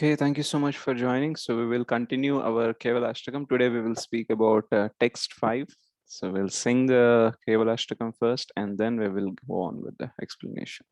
Okay, thank you so much for joining. So we will continue our Kevalashtakam. Today we will speak about text 5. So we'll sing the Kevalashtakam first and then we will go on with the explanation.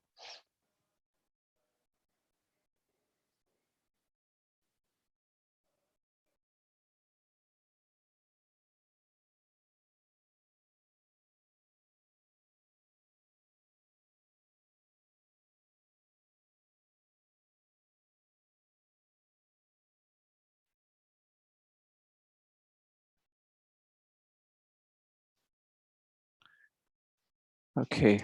Okay.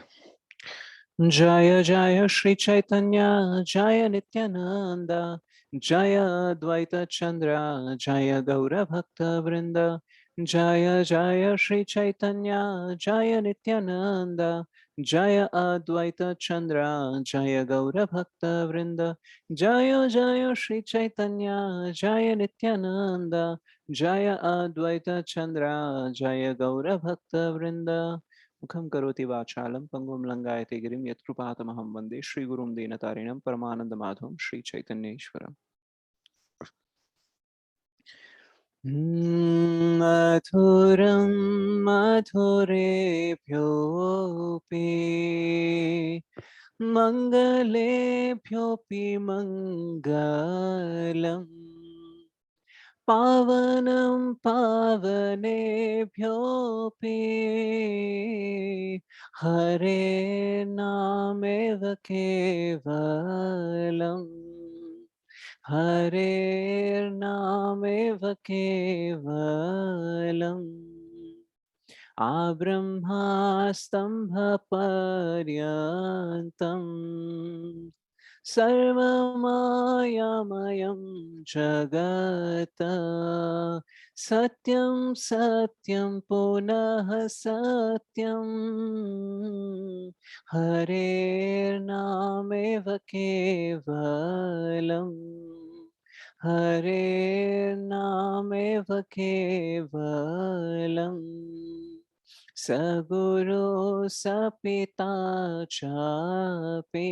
Jaya Jaya Shri Chaitanya Jaya Nityananda Jaya Advaita Chandra Jaya Gaura Bhakta Vrinda Jaya Jaya Shri Chaitanya Jaya Nityananda Jaya Advaita Chandra Jaya Gaura Bhakta Vrinda Jaya Jaya Shri Chaitanya Jaya Nityananda Jaya Advaita Chandra Jaya Gaura Bhakta Vrinda मुखं करोति वाचालं पंगुं लंगायते गिरिं यत्कृपातमहं वन्दे श्रीगुरुं दीनतारिणं परमानन्दमाधवं श्रीचैतन्येश्वरम् मधुरं मधुरेभ्योऽपि मङ्गलेभ्योऽपि मङ्गलम् पावनं पावनेभ्योऽपि हरे नामेव केवलम् हरेर्नामेव केवलम् आब्रह्मास्तम्भपर्यन्तम् सर्वमायामयं जगत् सत्यं सत्यं पुनः सत्यं हरेर्नामेव केवलम् हरेर्नामेव केवलम् सगुरु सपिता चापि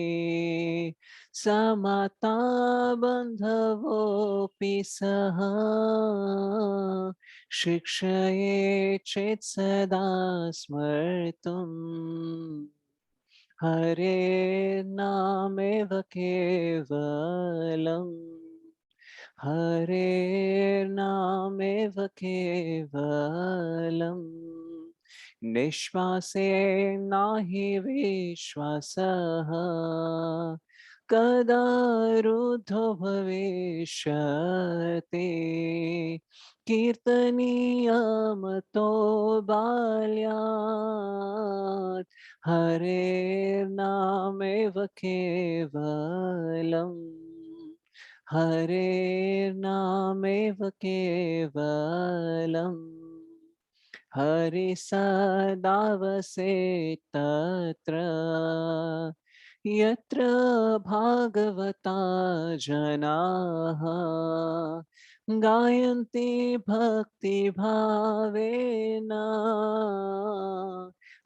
समता बन्धवोऽपि सः शिक्षये चेत् सदा स्मर्तुम् हरेर्नामेव केवलम् हरेर्नामेव केवलम् निश्वासे नाहि विश्वासः कदा रुद्धो भविष्यति कीर्तनीयमतो बाल्यात् हरेर्नामेव केवलम् हरेर्नामेव केवलम् हरि सदा वसेत् तत्र यत्र भागवता जनाः गायन्ति भक्तिभावेन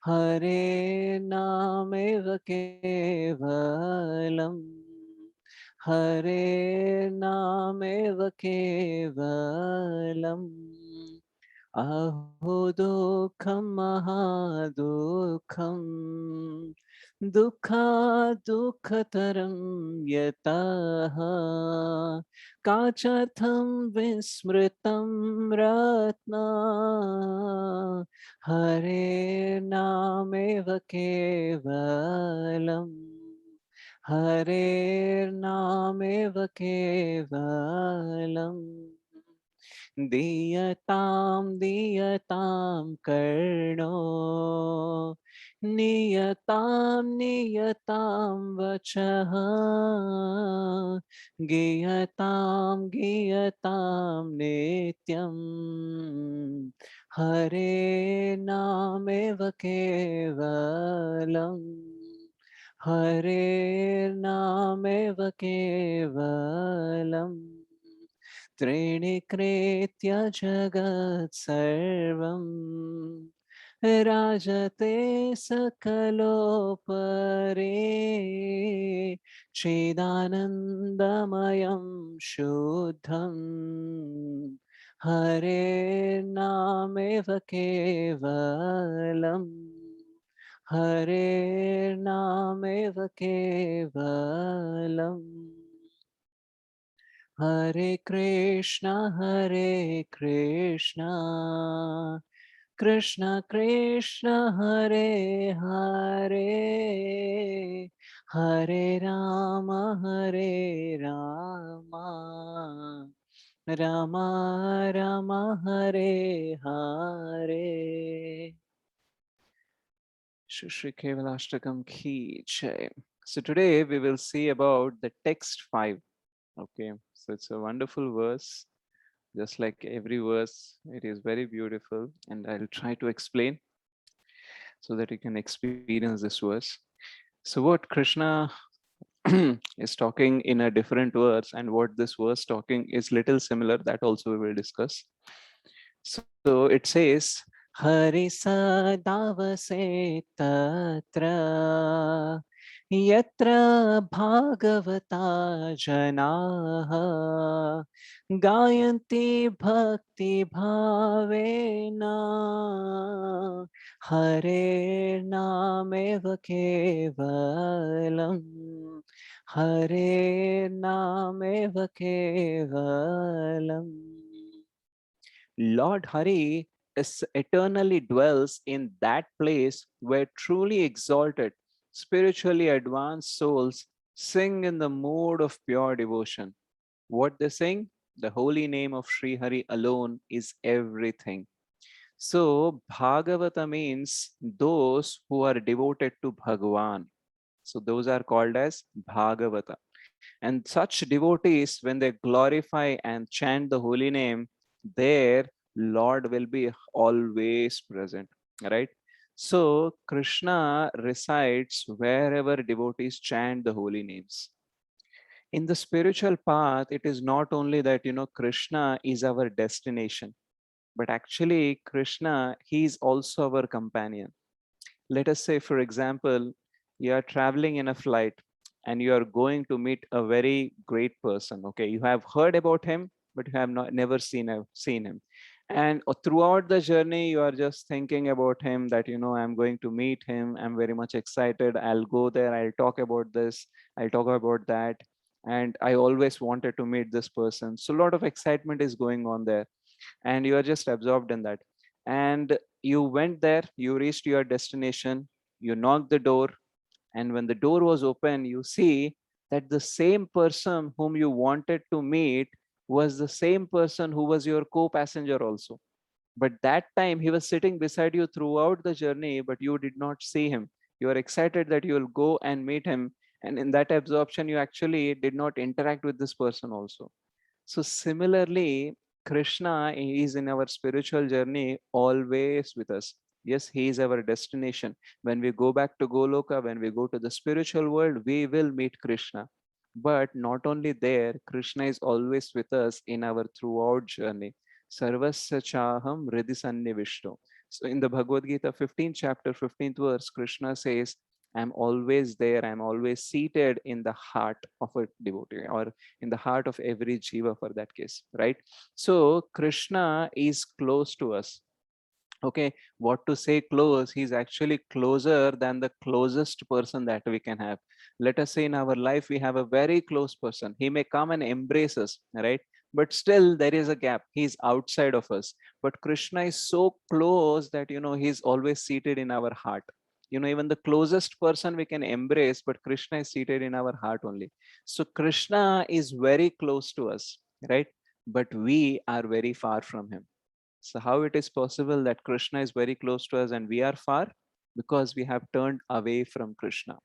हरेर्नामेव केवलम् हरेर्नामेव केवलम् अहो दुःखं महादुःखं दुःखतरं यतः काचर्थं विस्मृतं रत्न हरेर्नामेव केवलम् हरेर्नामेव केवलम् दीयतां दीयतां कर्णो नियतां नियतां वचः गीयतां गीयतां नित्यम् हरेर्नामेव केवलम् हरेर्नामेव केवलम् त्रीणि कृत्य जगत् सर्वं राजते सकलोपरे चिदानन्दमयं शुद्धं हरे नामेव केवलम् हरे नामेव केवलम् हरे Krishna Krishna Krishna Hare Hare Hare Ram Ram Ram Hare Hare. Shri Kevalashtakam ki jai. So today we will see about the text 5. Okay, so it's a wonderful verse. Just like every verse, it is very beautiful, and I'll try to explain so that you can experience this verse. So, what Krishna is talking in a different verse, and what this verse talking is little similar. That also we will discuss. So it says, Hari Sadavase Tatra Yatra Bhagavata Janaha Gayanti Bhakti Bhavena Hare Nameva Kevalam Hare Nameva Kevalam. Lord Hari eternally dwells in that place where truly exalted, spiritually advanced souls sing in the mood of pure devotion. What they sing? The holy name of Sri Hari alone is everything. So, Bhagavata means those who are devoted to Bhagavan. So, those are called as Bhagavata. And such devotees, when they glorify and chant the holy name, their Lord will be always present, right? So Krishna resides wherever devotees chant the holy names. In the spiritual path, it is not only that, Krishna is our destination, but actually, Krishna, he is also our companion. Let us say, for example, you are traveling in a flight and you are going to meet a very great person. Okay, you have heard about him, but you have not never seen him. And throughout the journey, you are just thinking about him that, I'm going to meet him. I'm very much excited. I'll go there. I'll talk about this. I'll talk about that. And I always wanted to meet this person. So a lot of excitement is going on there, and you are just absorbed in that. And you went there, you reached your destination, you knocked the door, and when the door was open, you see that the same person whom you wanted to meet was the same person who was your co-passenger also. But that time he was sitting beside you throughout the journey, but you did not see him. You are excited that you will go and meet him, and in that absorption you actually did not interact with this person also. So similarly, Krishna is in our spiritual journey always with us. Yes, he is our destination. When we go back to Goloka, when we go to the spiritual world, we will meet Krishna. But not only there, Krishna is always with us in our throughout journey. Sarvasya chaham hridisannivishto. So in the Bhagavad Gita 15th chapter, 15th verse, Krishna says, I'm always there. I'm always seated in the heart of a devotee, or in the heart of every jiva for that case, right? So Krishna is close to us. Okay, what to say close? He's actually closer than the closest person that we can have. Let us say in our life we have a very close person. He may come and embrace us, right? But still there is a gap. He's outside of us. But Krishna is so close that he's always seated in our heart. Even the closest person we can embrace, but Krishna is seated in our heart only. So Krishna is very close to us, right? But we are very far from him. So how it is possible that Krishna is very close to us and we are far? Because we have turned away from Krishna.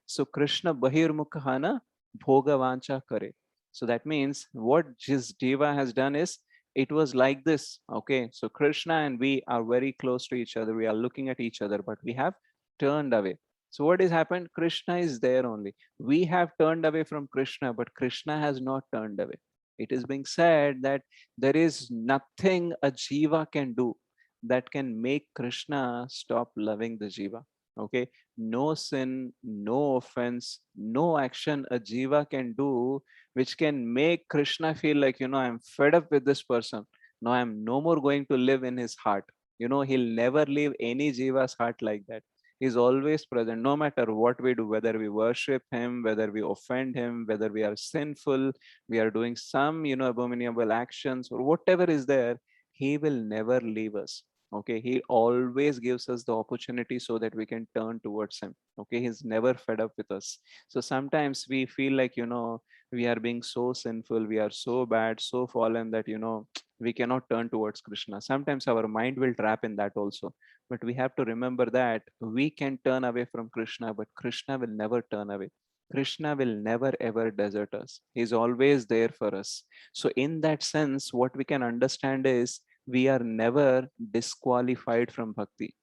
So Krishna bahirmukhana bhoga vancha kare. So that means what his Deva has done is, it was like this. Okay, so Krishna and we are very close to each other. We are looking at each other, but we have turned away. So what has happened? Krishna is there only. We have turned away from Krishna, but Krishna has not turned away. It is being said that there is nothing a jiva can do. that can make Krishna stop loving the jiva. Okay, no sin, no offense, no action a jiva can do which can make Krishna feel like, I'm fed up with this person, no, I'm no more going to live in his heart. He'll never leave any jiva's heart like that. He's always present no matter what we do, whether we worship him, whether we offend him, whether we are sinful, we are doing some, abominable actions or whatever is there. He will never leave us. Okay, he always gives us the opportunity so that we can turn towards him. Okay, he's never fed up with us. So sometimes we feel like, we are being so sinful, we are so bad, so fallen that, we cannot turn towards Krishna. Sometimes our mind will trap in that also, but we have to remember that we can turn away from Krishna, but Krishna will never turn away. Krishna will never ever desert us. He's always there for us. So, in that sense, what we can understand is we are never disqualified from bhakti.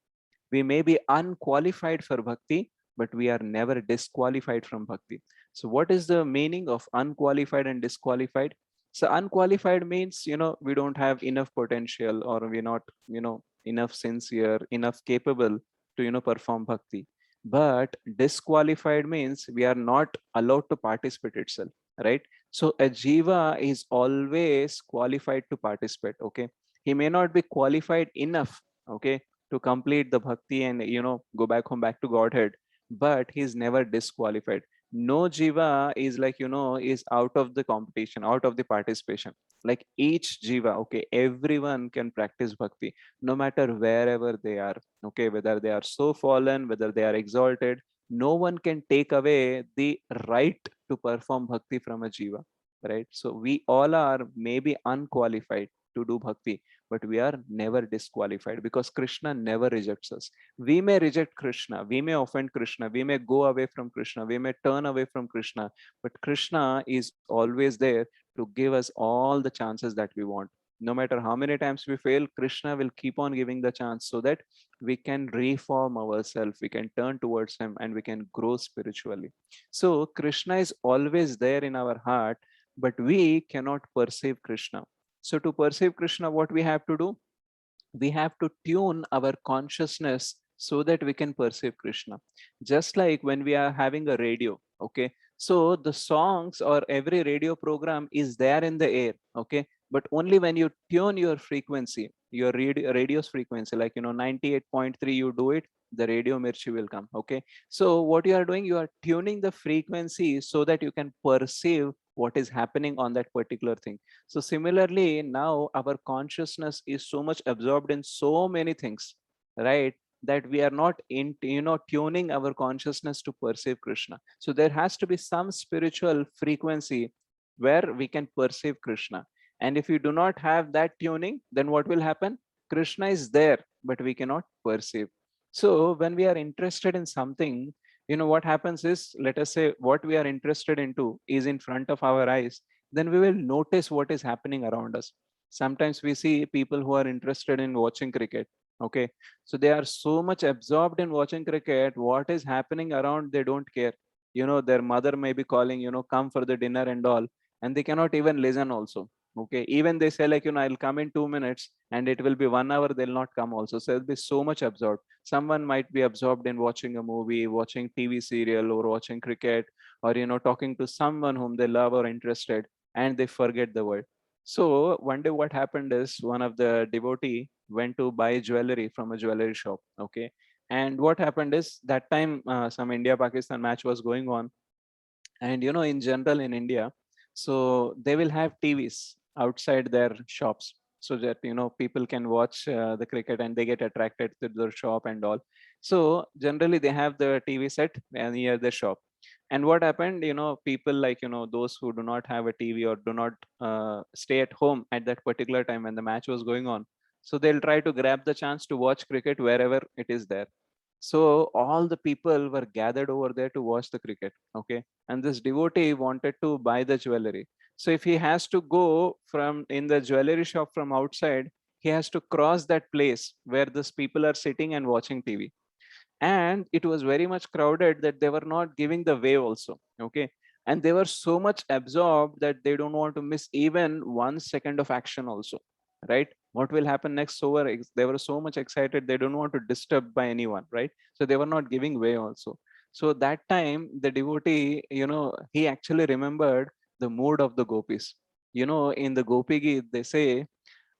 We may be unqualified for bhakti, but we are never disqualified from bhakti. So, what is the meaning of unqualified and disqualified? So, unqualified means, we don't have enough potential, or we're not, enough sincere, enough capable to, perform bhakti. But disqualified means we are not allowed to participate itself, right? So, a jiva is always qualified to participate, okay? He may not be qualified enough, okay, to complete the bhakti and go back home, back to Godhead, but he's never disqualified. No jiva is like, is out of the competition, out of the participation. Like each jiva, okay, everyone can practice bhakti no matter wherever they are. Okay, whether they are so fallen, whether they are exalted, no one can take away the right to perform bhakti from a jiva, right? So we all are maybe unqualified to do bhakti, but we are never disqualified because Krishna never rejects us. We may reject Krishna, we may offend Krishna, we may go away from Krishna, we may turn away from Krishna, but Krishna is always there to give us all the chances that we want. No matter how many times we fail, Krishna will keep on giving the chance so that we can reform ourselves, we can turn towards Him, and we can grow spiritually. So, Krishna is always there in our heart, but we cannot perceive Krishna. So, to perceive Krishna, what we have to do? We have to tune our consciousness so that we can perceive Krishna. Just like when we are having a radio, okay? So the songs or every radio program is there in the air, okay? But only when you tune your frequency, your radio's frequency, like 98.3, you do it, the radio mirchi will come, okay? So what you are doing, you are tuning the frequency so that you can perceive what is happening on that particular thing. So similarly, now our consciousness is so much absorbed in so many things, right? That we are not in, tuning our consciousness to perceive Krishna. So there has to be some spiritual frequency where we can perceive Krishna. And if we do not have that tuning, then what will happen? Krishna is there, but we cannot perceive. So when we are interested in something, what happens is, let us say what we are interested into is in front of our eyes, then we will notice what is happening around us. Sometimes we see people who are interested in watching cricket. Okay. So they are so much absorbed in watching cricket. What is happening around, they don't care. Their mother may be calling, come for the dinner and all, and they cannot even listen also. Okay. Even they say, like, I'll come in 2 minutes and it will be 1 hour, they'll not come also. So they'll be so much absorbed. Someone might be absorbed in watching a movie, watching TV serial, or watching cricket, or talking to someone whom they love or interested, and they forget the word. So one day what happened is, one of the devotee went to buy jewelry from a jewelry shop. Okay. And what happened is, that time some India Pakistan match was going on. And in general in India, so they will have TVs outside their shops, so that people can watch the cricket and they get attracted to the shop and all. So generally they have the TV set near the shop. And what happened, people, like, those who do not have a TV or do not stay at home at that particular time when the match was going on, so they'll try to grab the chance to watch cricket wherever it is there. So all the people were gathered over there to watch the cricket. Okay. And this devotee wanted to buy the jewelry. So if he has to go from in the jewelry shop from outside, he has to cross that place where these people are sitting and watching TV. And it was very much crowded that they were not giving the way also. Okay. And they were so much absorbed that they don't want to miss even 1 second of action also. right? What will happen next? They were so much excited, they don't want to disturb by anyone, right? So they were not giving way also. So that time the devotee, he actually remembered the mood of the gopis. In the Gopi Geet, they say,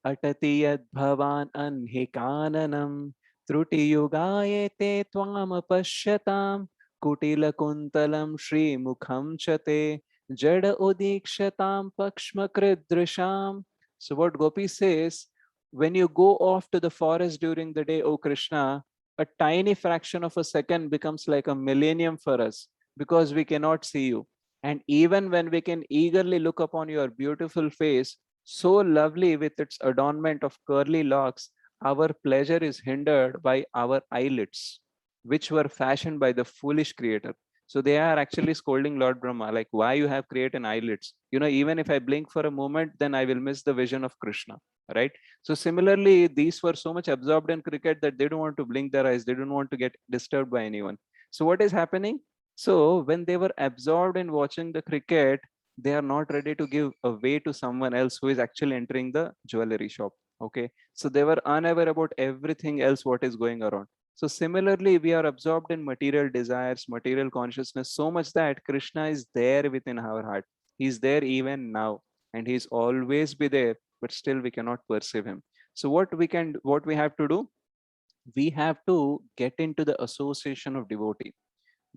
अटति यद्भवान् अह्नि काननं त्रुटियुगायते त्वामपश्यतां कुटिलकुन्तलं श्रीमुखं च ते जड उदीक्ष्यतां पक्ष्मकृदृशाम्. So what Gopi says, when you go off to the forest during the day, O Krishna, a tiny fraction of a second becomes like a millennium for us because we cannot see you. And even when we can eagerly look upon your beautiful face, so lovely with its adornment of curly locks, our pleasure is hindered by our eyelids, which were fashioned by the foolish creator. So they are actually scolding Lord Brahma, like, why you have created eyelids? Even if I blink for a moment, then I will miss the vision of Krishna, right? So similarly, these were so much absorbed in cricket that they don't want to blink their eyes. They don't want to get disturbed by anyone. So what is happening? So when they were absorbed in watching the cricket, they are not ready to give away to someone else who is actually entering the jewelry shop. Okay. So they were unaware about everything else what is going around. So similarly, we are absorbed in material desires, material consciousness so much that Krishna is there within our heart. He's there even now, and he's always be there, but still we cannot perceive him. So what we have to do? We have to get into the association of devotee,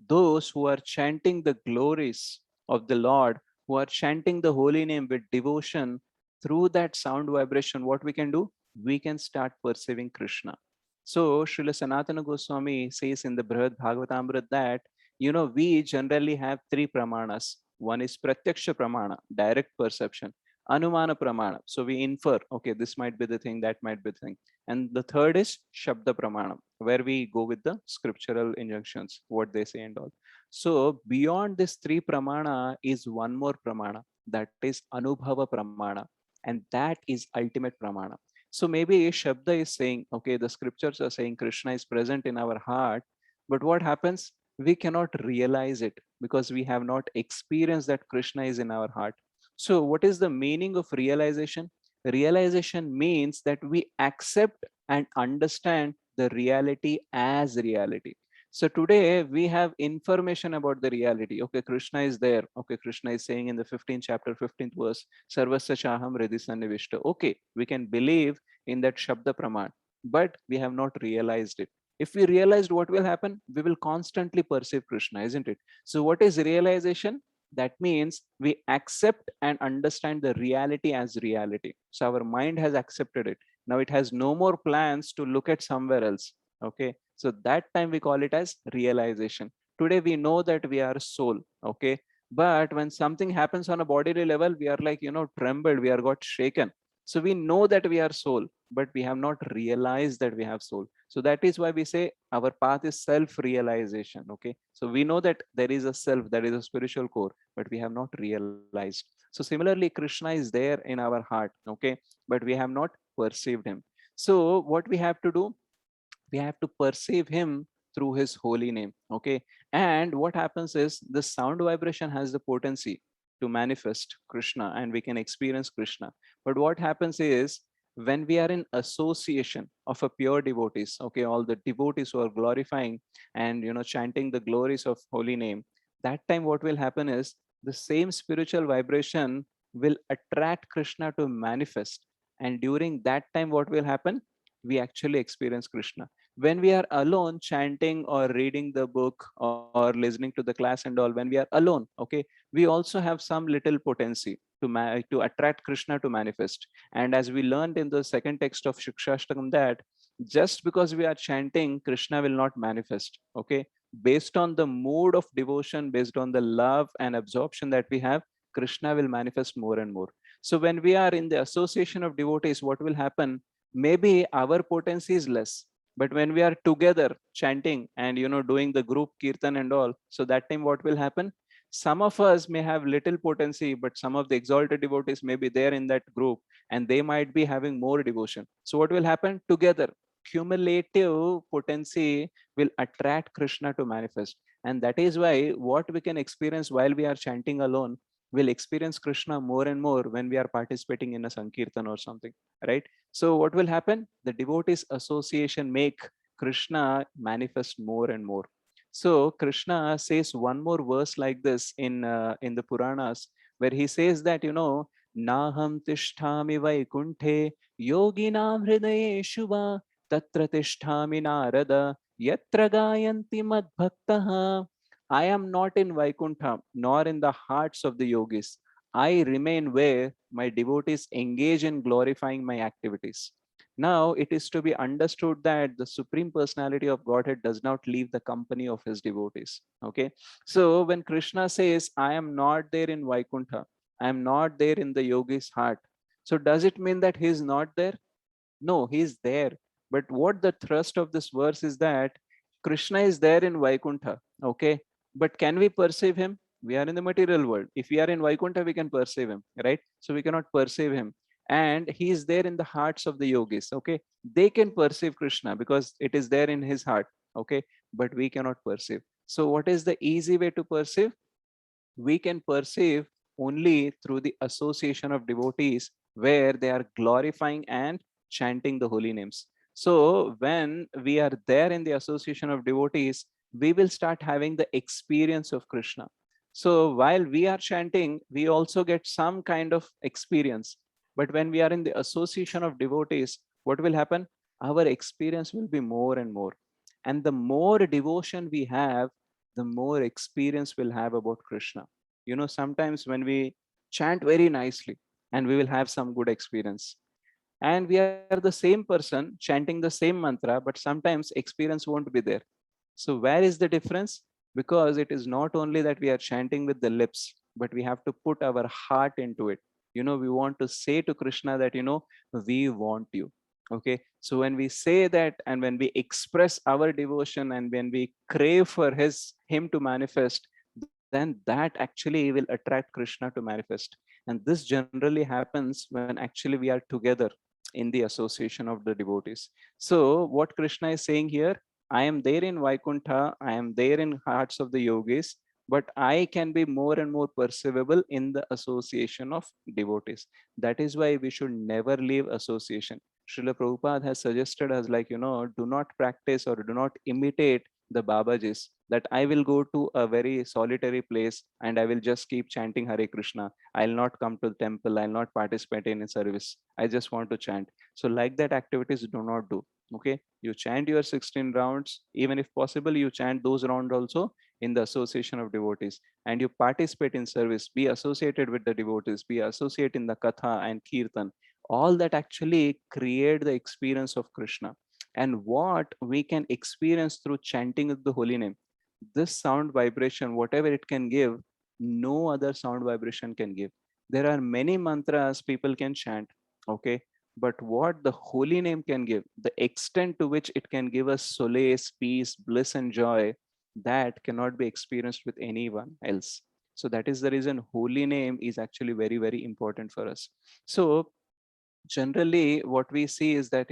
those who are chanting the glories of the Lord, who are chanting the holy name with devotion. Through that sound vibration, what we can do? We can start perceiving Krishna. So Srila Sanatana Goswami says in the Brihad Bhagavatamrita that, we generally have three pramanas. One is Pratyaksha Pramana, direct perception. Anumana Pramana. So we infer, okay, this might be the thing, that might be the thing. And the third is Shabda Pramana, where we go with the scriptural injunctions, what they say and all. So beyond this three pramana is one more pramana, that is Anubhava Pramana, and that is ultimate pramana. So maybe Shabda is saying, okay, the scriptures are saying Krishna is present in our heart, but what happens? We cannot realize it because we have not experienced that Krishna is in our heart. So what is the meaning of realization? Realization means that we accept and understand the reality as reality. So today we have information about the reality. Okay, Krishna is there. Okay, Krishna is saying in the 15th chapter, 15th verse, Sarvasya Chaham Hridhi Sannivishta. Okay, we can believe in that Shabda Praman, but we have not realized it. If we realized, what will happen? We will constantly perceive Krishna, isn't it? So what is realization? That means we accept and understand the reality as reality. So our mind has accepted it. Now it has no more plans to look at somewhere else. Okay. So that time we call it as realization. Today we know that we are soul. Okay. But when something happens on a bodily level, we are like, trembled, we are got shaken. So we know that we are soul, but we have not realized that we have soul. So that is why we say our path is self-realization. Okay. So we know that there is a self, there is a spiritual core, but we have not realized. So similarly, Krishna is there in our heart. Okay. But we have not perceived him. So what we have to do? We have to perceive him through his holy name. Okay. And what happens is the sound vibration has the potency to manifest Krishna and we can experience Krishna. But what happens is when we are in association of a pure devotees, okay, all the devotees who are glorifying and chanting the glories of holy name, that time what will happen is the same spiritual vibration will attract Krishna to manifest. And during that time, what will happen? We actually experience Krishna. When we are alone chanting or reading the book or listening to the class and all, when we are alone, okay, we also have some little potency to attract Krishna to manifest. And as we learned in the second text of Shikshashtakam, that just because we are chanting, Krishna will not manifest. Okay. Based on the mood of devotion, based on the love and absorption that we have, Krishna will manifest more and more. So when we are in the association of devotees, what will happen? Maybe our potency is less, but when we are together chanting and doing the group kirtan and all, so that time what will happen? Some of us may have little potency, but some of the exalted devotees may be there in that group and they might be having more devotion. So what will happen? Together cumulative potency will attract Krishna to manifest. And that is why what we can experience while we are chanting alone, will experience Krishna more and more when we are participating in a Sankirtan or something, right? So what will happen? The devotees association make Krishna manifest more and more. So Krishna says one more verse like this in the Puranas, where he says that, Naham tishtami vaikunthe yoginam hridayeshu va tatra tishtami narada yatra gayanti madbhaktaha. I am not in Vaikuntha nor in the hearts of the yogis. I remain where my devotees engage in glorifying my activities. Now, it is to be understood that the Supreme Personality of Godhead does not leave the company of his devotees. Okay. So, when Krishna says, I am not there in Vaikuntha, I am not there in the yogi's heart. So, does it mean that he is not there? No, he's there. But what the thrust of this verse is that Krishna is there in Vaikuntha. Okay. But can we perceive him? We are in the material world. If we are in Vaikuntha, we can perceive him, right? So we cannot perceive him. And he is there in the hearts of the yogis. Okay. They can perceive Krishna because it is there in his heart. Okay. But we cannot perceive. So, what is the easy way to perceive? We can perceive only through the association of devotees where they are glorifying and chanting the holy names. So, when we are there in the association of devotees, we will start having the experience of Krishna. So, while we are chanting, we also get some kind of experience. But when we are in the association of devotees, what will happen? Our experience will be more and more. And the more devotion we have, the more experience we'll have about Krishna. Sometimes when we chant very nicely and we will have some good experience. And we are the same person chanting the same mantra, but sometimes experience won't be there. So, where is the difference? Because it is not only that we are chanting with the lips, but we have to put our heart into it. We want to say to Krishna that, we want you. Okay. So, when we say that and when we express our devotion and when we crave for him to manifest, then that actually will attract Krishna to manifest. And this generally happens when actually we are together in the association of the devotees. So, what Krishna is saying here, I am there in Vaikuntha, I am there in hearts of the yogis, but I can be more and more perceivable in the association of devotees. That is why we should never leave association. Srila Prabhupada has suggested us, like, do not practice or do not imitate the Babajis, that I will go to a very solitary place and I will just keep chanting Hare Krishna. I'll not come to the temple. I'll not participate in a service. I just want to chant. So, like that, activities do not do. Okay. You chant your 16 rounds. Even if possible, you chant those rounds also in the association of devotees. And you participate in service. Be associated with the devotees. Be associated in the Katha and Kirtan. All that actually create the experience of Krishna. And what we can experience through chanting of the holy name, this sound vibration, whatever it can give, no other sound vibration can give. There are many mantras people can chant, okay, but what the holy name can give, the extent to which it can give us solace, peace, bliss, and joy, that cannot be experienced with anyone else. So that is the reason holy name is actually very, very important for us. So generally what we see is that,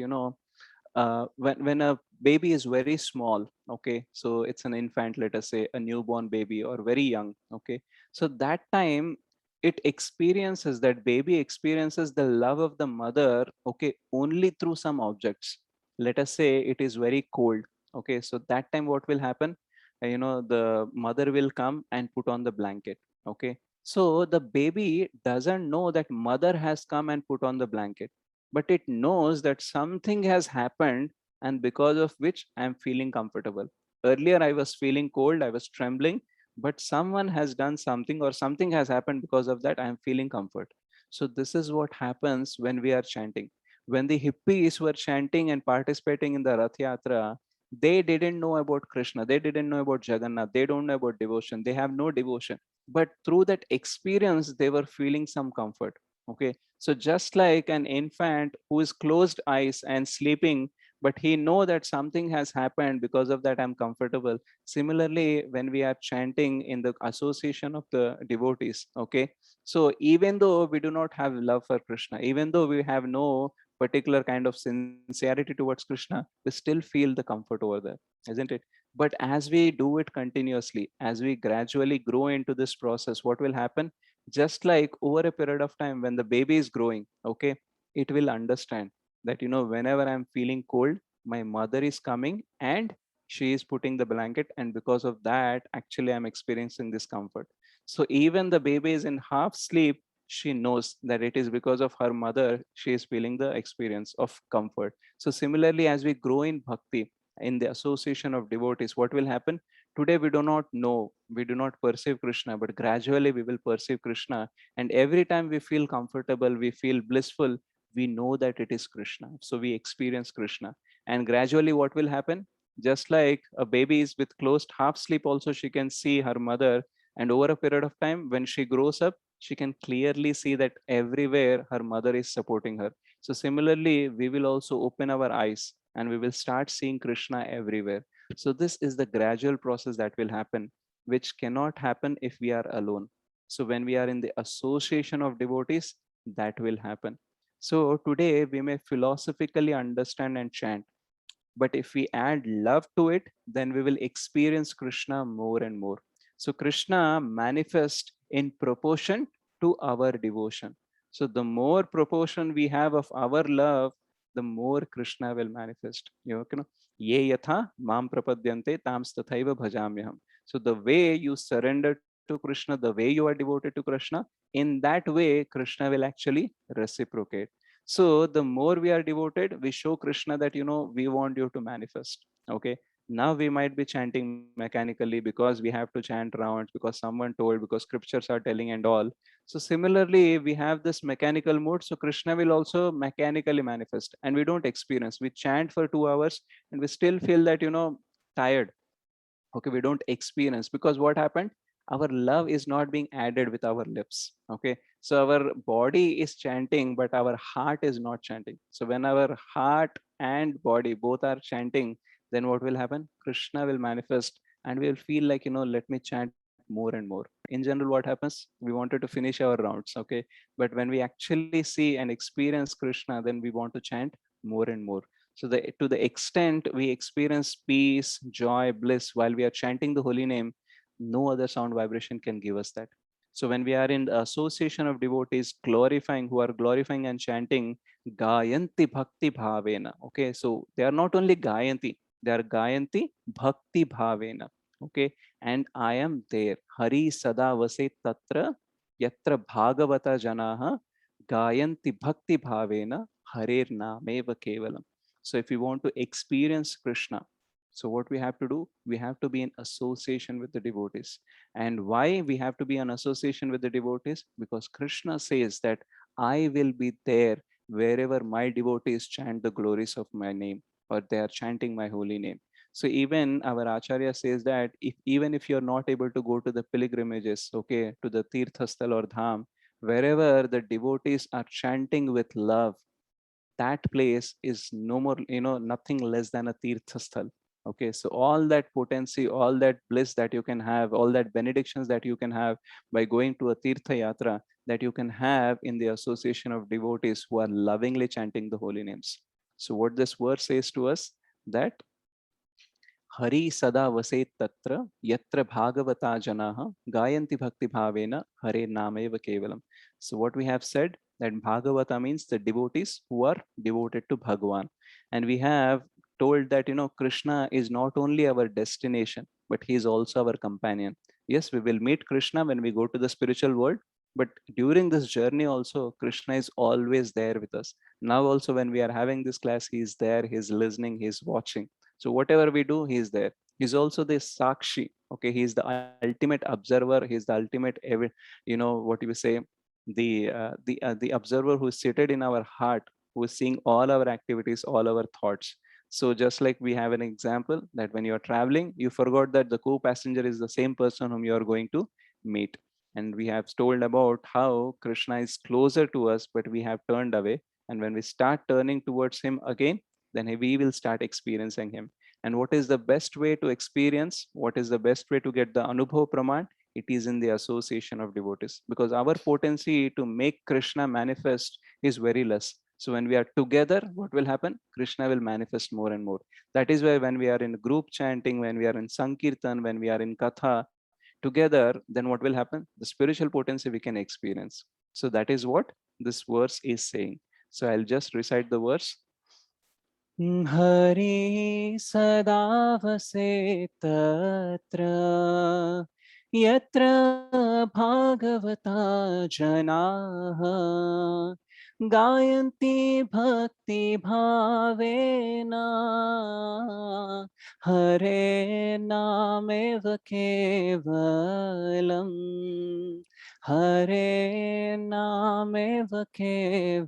when a baby is very small, okay, so it's an infant, let us say a newborn baby or very young, okay, so that time that baby experiences the love of the mother, okay, only through some objects. Let us say it is very cold, okay, so that time what will happen? The mother will come and put on the blanket, okay, so the baby doesn't know that mother has come and put on the blanket, but it knows that something has happened and because of which I'm feeling comfortable. Earlier, I was feeling cold, I was trembling, but someone has done something or something has happened because of that, I'm feeling comfort. So, this is what happens when we are chanting. When the hippies were chanting and participating in the Rath Yatra, they didn't know about Krishna, they didn't know about Jagannath, they don't know about devotion, they have no devotion. But through that experience, they were feeling some comfort. Okay, so just like an infant who is closed eyes and sleeping, but he know that something has happened, because of that I'm comfortable. Similarly, when we are chanting in the association of the devotees, okay, so even though we do not have love for Krishna, even though we have no particular kind of sincerity towards Krishna, we still feel the comfort over there, isn't it? But as we do it continuously, as we gradually grow into this process, what will happen? Just like over a period of time when the baby is growing, okay, it will understand that, whenever I'm feeling cold, my mother is coming and she is putting the blanket, and because of that, actually I'm experiencing this comfort. So even the baby is in half sleep, she knows that it is because of her mother she is feeling the experience of comfort. So similarly, as we grow in bhakti, in the association of devotees, what will happen? Today we do not know, we do not perceive Krishna, but gradually we will perceive Krishna. And every time we feel comfortable, we feel blissful, we know that it is Krishna. So we experience Krishna. And gradually, what will happen? Just like a baby is with closed half sleep, also she can see her mother. And over a period of time, when she grows up, she can clearly see that everywhere her mother is supporting her. So similarly, we will also open our eyes and we will start seeing Krishna everywhere. So this is the gradual process that will happen, which cannot happen if we are alone. So when we are in the association of devotees, that will happen. So today we may philosophically understand and chant, but if we add love to it, then we will experience Krishna more and more. So Krishna manifests in proportion to our devotion. So the more proportion we have of our love, the more Krishna will manifest. Ye yatha mam prapadyante tams tathaiva bhajamyaham. So the way you surrender to Krishna, the way you are devoted to Krishna, in that way Krishna will actually reciprocate. So the more we are devoted, we show Krishna that, we want you to manifest. Okay. Now we might be chanting mechanically because we have to chant rounds, because someone told, because scriptures are telling and all. So similarly, we have this mechanical mode. So Krishna will also mechanically manifest and we don't experience. We chant for 2 hours and we still feel that, tired. Okay, we don't experience because what happened? Our love is not being added with our lips. Okay, so our body is chanting but our heart is not chanting. So when our heart and body both are chanting, then what will happen? Krishna will manifest and we'll feel like, let me chant more and more. In general, what happens? We wanted to finish our rounds. Okay, but when we actually see and experience Krishna, then we want to chant more and more. So to the extent we experience peace, joy, bliss while we are chanting the holy name, no other sound vibration can give us that. So when we are in the association of devotees glorifying, who are glorifying and chanting, Gayanti Bhakti Bhavena. Okay, so they are not only Gayanti, they are Gayanti Bhakti Bhavena. Okay, and I am there. Hari Sada Vase Tatra Yatra Bhagavata Janaha Gayanti Bhakti Bhavena Harer Nameva Kevalam. So if we want to experience Krishna, so what we have to do? We have to be in association with the devotees. And why we have to be in association with the devotees? Because Krishna says that I will be there wherever my devotees chant the glories of my name or they are chanting my holy name. So even our Acharya says that if even if you're not able to go to the pilgrimages, okay, to the Tirthastal or Dham, wherever the devotees are chanting with love, that place is no more, nothing less than a tirthasthal. Okay, so all that potency, all that bliss that you can have, all that benedictions that you can have by going to a tirtha yatra, that you can have in the association of devotees who are lovingly chanting the holy names. So what this verse says to us, that Hari sada vaset tatra yatra bhagavata janaha gayanti bhakti bhavena hare nameva kevalam. So what we have said, that Bhagavata means the devotees who are devoted to Bhagavan. And we have told that, Krishna is not only our destination, but he is also our companion. Yes, we will meet Krishna when we go to the spiritual world, but during this journey also, Krishna is always there with us. Now also when we are having this class, he is there, he is listening, he is watching. So whatever we do, he is there. He's also the Sakshi. Okay, he is the ultimate observer. He is the ultimate, what you say, the observer who is seated in our heart, who is seeing all our activities, all our thoughts. So just like we have an example that when you are traveling, you forgot that the co-passenger is the same person whom you are going to meet. And we have told about how Krishna is closer to us, but we have turned away. And when we start turning towards him again, then we will start experiencing him. And what is the best way to experience? What is the best way to get the Anubhav Praman? It is in the association of devotees, because our potency to make Krishna manifest is very less. So when we are together, what will happen? Krishna will manifest more and more. That is why when we are in group chanting, when we are in Sankirtan, when we are in Katha, together, then what will happen? The spiritual potency we can experience. So that is what this verse is saying. So I'll just recite the verse. Hari सदा वसेत्तत्र यत्र भागवता जनाः गायन्ति भक्तिभावेन हरे नामेव केवलम् हरे नामेव केवलम्